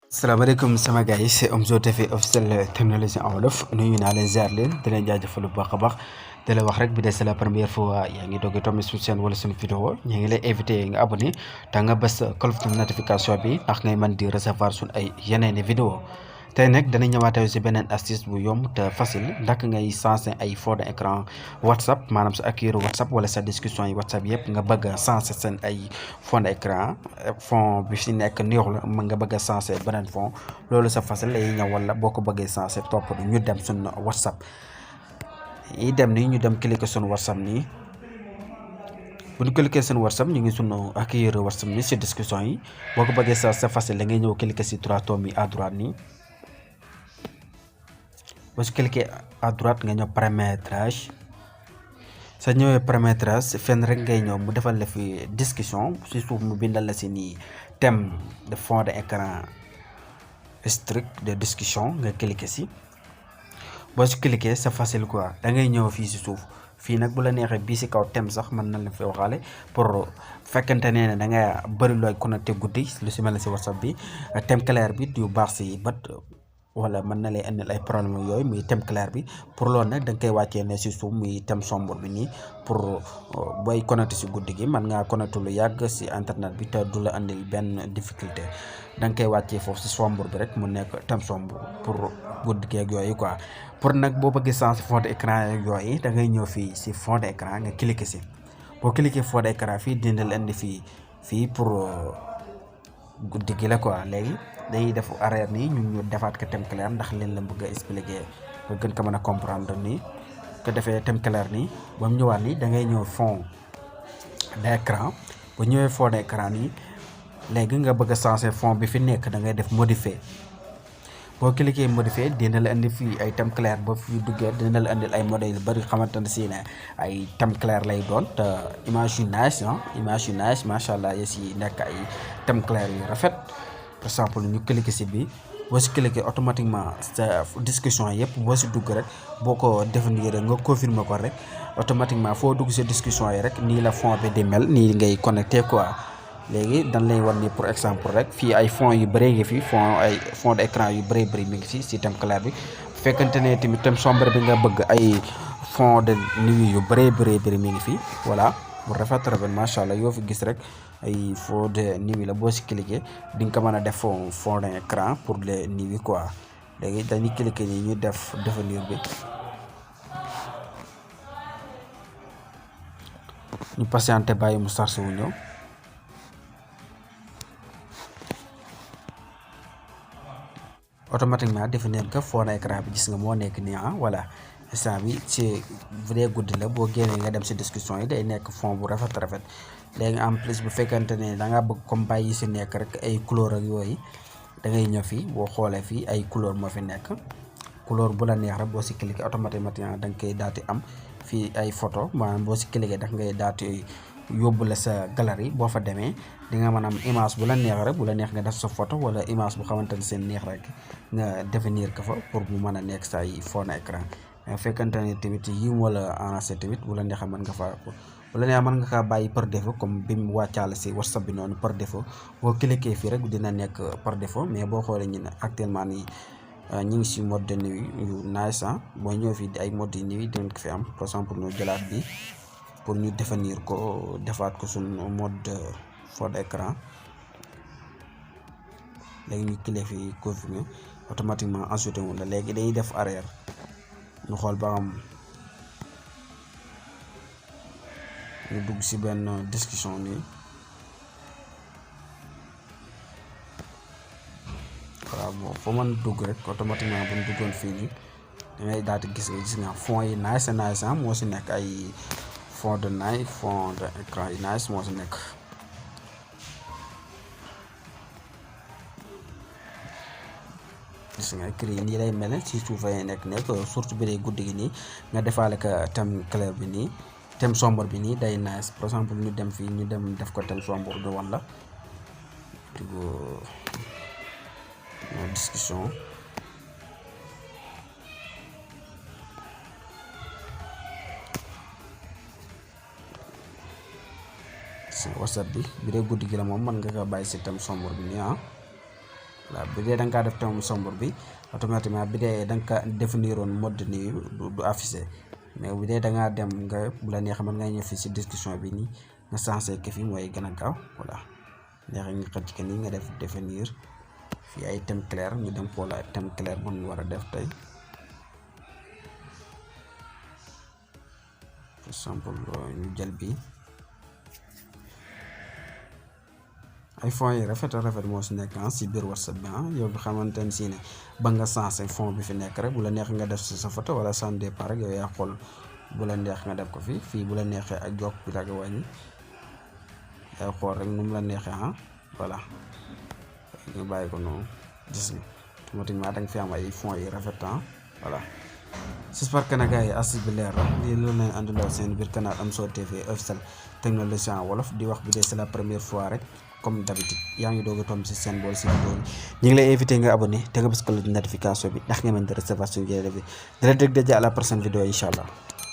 salaamaaleykum sama gars yi c'est Omzo TV officiel technologie en wolof nuyu naa leen ziar leen di leen jaajëfal bu baax a baax di la wax rek bi de c'est la première fois yaa ngi doog a tombé suñu chaîne wala suñu vidéo ñu ngi lay invité nga abonné te nga bës cloche de notification bi ndax ngay mën di recevoir suñu ay yeneeni vidéo tey nag dana ñëwaatee si beneen astuce bu yomb te facile ndax ngay changer ay fond d'écran WhatsApp maanaam sa accueil WhatsApp wala sa discussion yi WhatsApp yëpp nga bëgg a changer seen ay fond d'écran fond bi fi nekk neexu la nga bëgg a changer beneen fond loolu sa facile lay ñëw wala boo ko bëggee changer topp ñu dem suñu WhatsApp yi dem nii ñu dem cliquer suñu WhatsApp nii bu ñu cliquer suñu WhatsApp ñu ngi suñu accueil WhatsApp nii si discussion yi boo ko bëggee changer c'est facile da ngay ñëw cliquer si trois tomes yi à droite nii. boo si cliquer à droite nga ñëw paramétrage sa ñëwee paramétrage fenn rek ngay ñëw mu defal la fi discussion si suuf mu bindal la si nii thème de fond d'écran strict de discussion nga cliquer si boo si cliquer c'est facile quoi da ngay ñëw fii si suuf fii nag bu la neexee bii si kaw thème sax mën na la fi waxaale pour fekkente ne da nga bëri looy connecté guddi lu si mel ne si WhatsApp bi thème clair bi yu baax si bët wala mën na lay indil ay problème yooyu muy thème clair bi pour loolu nag da nga koy wàccee ne si suuf muy thème sombre bi nii pour booy connecté si guddi gi mën ngaa connecté lu yàgg si internet bi te du la indil benn difficulté da nga koy wàccee foofu si sombre bi rek mu nekk thème sombre pour guddi gi ak yooyu quoi pour nag boo bëggee changer fond d'écran ak yooyu da ngay ñëw fii si fond d'écran nga cliquer si boo cliquer fond d'écran fii dina la indi fii pour guddi gi la quoi léegi dañuy def arrière nii ñun ñu defaat ko thème clair ndax leen la bëgg a expliquer nga gën ko mën a comprendre nii ko defee thème clair nii ba mu ñëwaat nii da ngay ñëw fond d'écran bu ñëwee fond d'écran nii léegi nga bëgg a changer fond bi fi nekk da ngay def modifier boo cliquer modifier dina la indi fii ay thème clair ba fi duggee dina la indil ay modèles yu bari xamante ne si ne ay thème clair lay doon te image yu nice macha allah yi si nekk ay thème clair yu rafet par exemple ñu cliquer si bi boo si cliquer automatiquement sa discussion yëpp boo si dugg rek boo ko définir rek nga confirmer ko rek automatiquement foo dugg sa discussion yi rek nii la fond bi di mel nii ngay connecté quoi léegi dañ lay war ni pour exemple rek fii ay fond yu bëree ngi fi fond d'écran yu bëri mi ngi fi si thème clair bi fekkante ne tamit thème sombre bi nga bëgg ay fond de nuit yu bëri mi ngi fi voilà bu rafet macha allah yoo fi gis rek ay fond de nuit la boo si cliquer di nga ko mën a def fond d'écran pour les nuits quoi léegi dañuy cliquer nii ñu def définir bi ñu patienté bàyyi mu chargé wu ñëw automatiquement définir que fond d'écran bi gis nga moo nekk nii voilà instant bi ci bu dee guddi la boo génnee nga dem si discussion yi day nekk fond bu rafet léegi en plus bu fekkante ne da ngaa bëgg comme bàyyi si nekk rek ay couleur ak yooyu da ngay ñëw fii boo xoolee fii ay couleur moo fi nekk couleur bu la neex rek boo si cliquer automatiquement da nga koy daati am fii ay photo maanaam boo si cliquer da ngay daati yóbbu la sa galerie boo fa demee di nga mën am image bu la neex rek bu la neex nga def sa photo wala image bu xamante ne seen neex rek nga définir ko fa pour mu mën a nekk sa ay fond d'écran mais fekkante ne tamit yi wala enregistré tamit bu la neexee mën nga fa bu la neexee mën nga kaa bàyyi par défaut comme bi mu wàccaale si WhatsApp bi noonu par défaut boo cliquer fii rek dina nekk par défaut mais boo xoolee ñu ne actuellement nii ñu ngi si mode de nuit yu nice boo ñëw fii ay mode de nuit dinañ ko fi am par exemple ñu jëlaat bi pour ñu définir ko defaat ko suñu mode de fond d'écran léegi ñu cliquer fii confirmer automatiquement ajouté wu la léegi dañuy def arrière ñu xool ba am ñu dugg si benn discussion nii waaw bon foo mën dugg rek automatiquement bu ñu duggoon fii nii dangay daal di gis nga fond yi nice moo si nekk ay fond de night fond d'écran yi nice moo si nekk gis nga écrit yi nii lay mel si suuf yi nekk surtout bi day guddi gi nii nga defaale ko thème clair bi nii thème sombre bi nii day nice par exemple ñu dem fii ñu dem def ko thème sombre bi wan la discussion si WhatsApp bi dee guddi gi la moom mën nga ko bàyyi si thème sombre bi nii voilà bu dee da nga def thème sombre bi automatiquement bi dee da nga définir woon mode nii du affiché mais bu dee da ngaa dem nga bu la neex mën nga ñëw fii si discussion bi nii nga sensé que fi mooy gën a gaaw voilà neex nga xëcc que nii nga def définir fii ay thème clair ñu dem xool ay thème clair bu ñu war a def tey par exemple ñu jël bi ay fond yi rafet moo si nekk si biir WhatsApp bi yow bi xamante ne si ne ba nga sensé fond bi fi nekk rek bu la neex nga def si sa photo wala sans départ rek yow yaa xool bu la neex nga def ko fii bu la neexee ak jokk bi ak wàññi yaa xool rek nu mu la neexee voilà ñu bàyyi ko noonu gis nga automatiquement da nga fi am ay fond yi rafet voilà j'espère que nag gars yi astuce bi leer la lii loolu lañ ànduloo seen biir canal Amzo TV officiel technologie en wolof di wax bu dee c'est la première fois rek comme d'habitude yaa ngi doog a tomb si seen bool si vidéo ñu ngi lay invité nga abonné te nga bës ko la notification bi ndax nga mën di recevoir suñu vidéo bi dina dégg daje à la prochaine vidéo incha allah.